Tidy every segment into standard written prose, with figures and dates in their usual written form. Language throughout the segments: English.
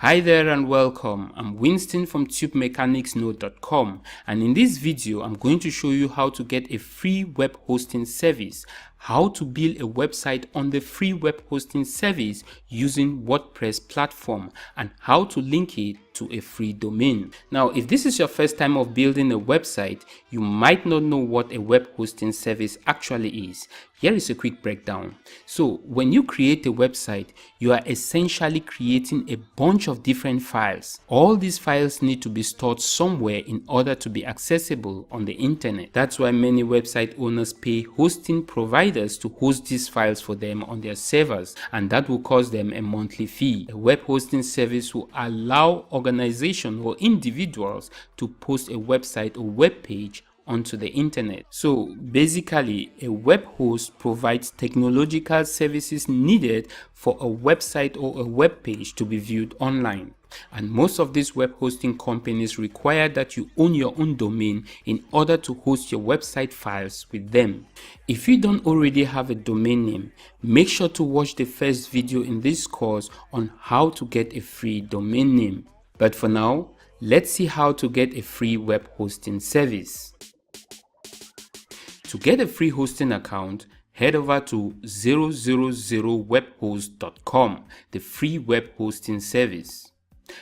Hi there and welcome. I'm Winston from tubemechanicsnode.com, and in this video I'm going to show you how to get a free web hosting service, how to build a website on the free web hosting service using WordPress platform, and how to link it to a free domain. Now, if this is your first time of building a website, you might not know what a web hosting service actually is. Here is a quick breakdown. So when you create a website, you are essentially creating a bunch of different files. All these files need to be stored somewhere in order to be accessible on the internet. That's why many website owners pay hosting providers to host these files for them on their servers, and that will cost them a monthly fee. A web hosting service will allow organizations or individuals to post a website or web page onto the internet. So basically, a web host provides technological services needed for a website or a web page to be viewed online. And most of these web hosting companies require that you own your own domain in order to host your website files with them. If you don't already have a domain name, make sure to watch the first video in this course on how to get a free domain name. But for now, let's see how to get a free web hosting service. To get a free hosting account, head over to 000webhost.com, the free web hosting service.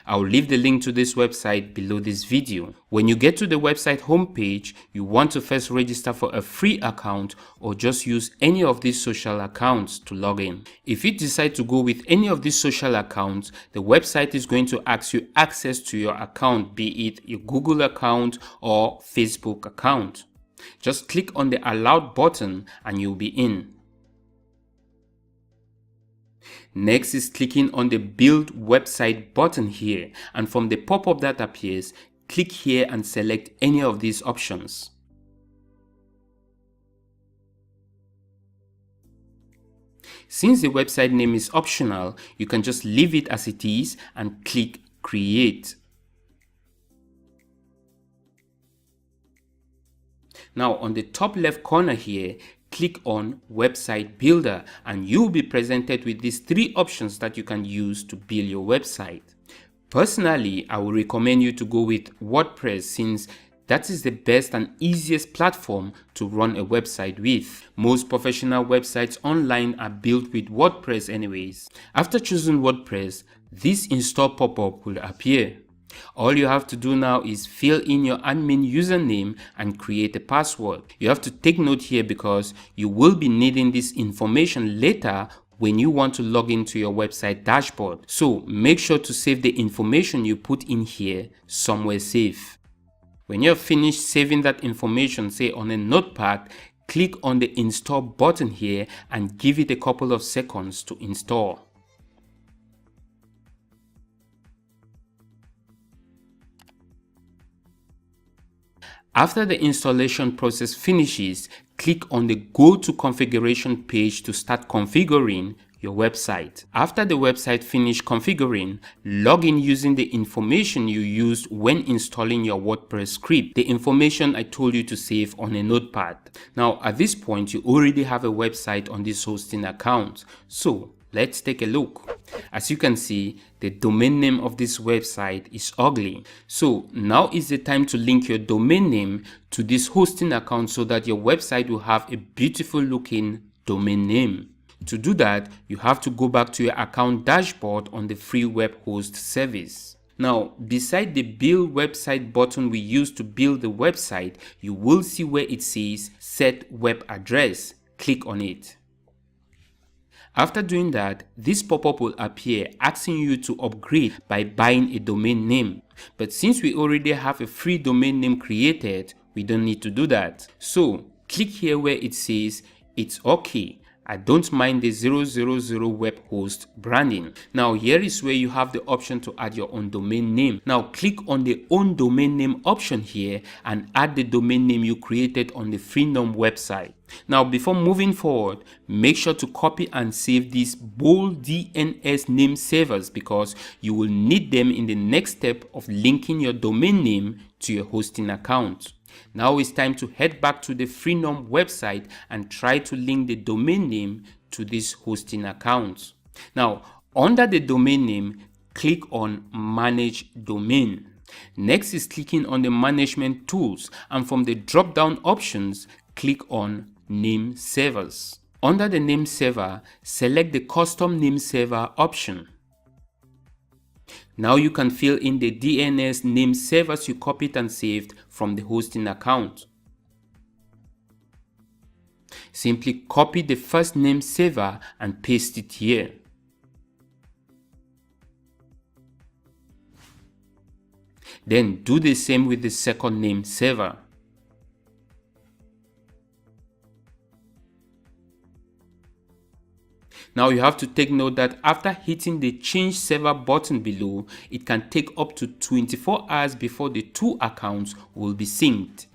I'll leave the link to this website below this video. When you get to the website homepage, you want to first register for a free account or just use any of these social accounts to log in. If you decide to go with any of these social accounts, the website is going to ask you access to your account, be it your Google account or Facebook account. Just click on the Allowed button and you'll be in. Next is clicking on the Build Website button here, and from the pop-up that appears, click here and select any of these options. Since the website name is optional, you can just leave it as it is and click Create. Now on the top left corner here, click on Website Builder and you'll be presented with these three options that you can use to build your website. Personally, I would recommend you to go with WordPress since that is the best and easiest platform to run a website with. Most professional websites online are built with WordPress anyways. After choosing WordPress, this install pop-up will appear. All you have to do now is fill in your admin username and create a password. You have to take note here because you will be needing this information later when you want to log into your website dashboard. So make sure to save the information you put in here somewhere safe. When you're finished saving that information, say on a notepad, click on the install button here and give it a couple of seconds to install. After the installation process finishes, click on the Go to Configuration page to start configuring your website. After the website finishes configuring, log in using the information you used when installing your WordPress script, the information I told you to save on a notepad. Now at this point, you already have a website on this hosting account. So let's take a look. As you can see, the domain name of this website is ugly. So now is the time to link your domain name to this hosting account so that your website will have a beautiful looking domain name. To do that, you have to go back to your account dashboard on the free web host service. Now, beside the Build Website button we used to build the website, you will see where it says Set Web Address. Click on it. After doing that, this pop-up will appear asking you to upgrade by buying a domain name. But since we already have a free domain name created, we don't need to do that. So click here where it says it's okay. I don't mind the 000 web host branding. Now here is where you have the option to add your own domain name. Now click on the own domain name option here and add the domain name you created on the Freenom website. Now before moving forward, make sure to copy and save these bold DNS name servers because you will need them in the next step of linking your domain name to your hosting account. Now it's time to head back to the Freenom website and try to link the domain name to this hosting account. Now, under the domain name, click on Manage Domain. Next is clicking on the Management Tools, and from the drop-down options, click on Name Servers. Under the Name Server, select the Custom Name Server option. Now you can fill in the DNS name servers you copied and saved from the hosting account. Simply copy the first name server and paste it here. Then do the same with the second name server. Now you have to take note that after hitting the change server button below, it can take up to 24 hours before the two accounts will be synced.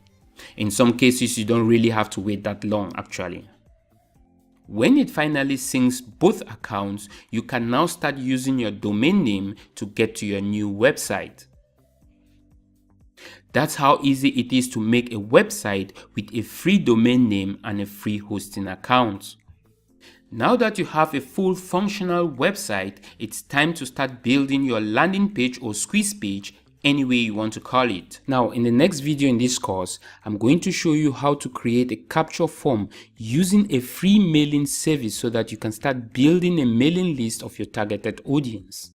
In some cases, you don't really have to wait that long actually. When it finally syncs both accounts, you can now start using your domain name to get to your new website. That's how easy it is to make a website with a free domain name and a free hosting account. Now that you have a full functional website, it's time to start building your landing page or squeeze page, any way you want to call it. Now, in the next video in this course, I'm going to show you how to create a capture form using a free mailing service so that you can start building a mailing list of your targeted audience.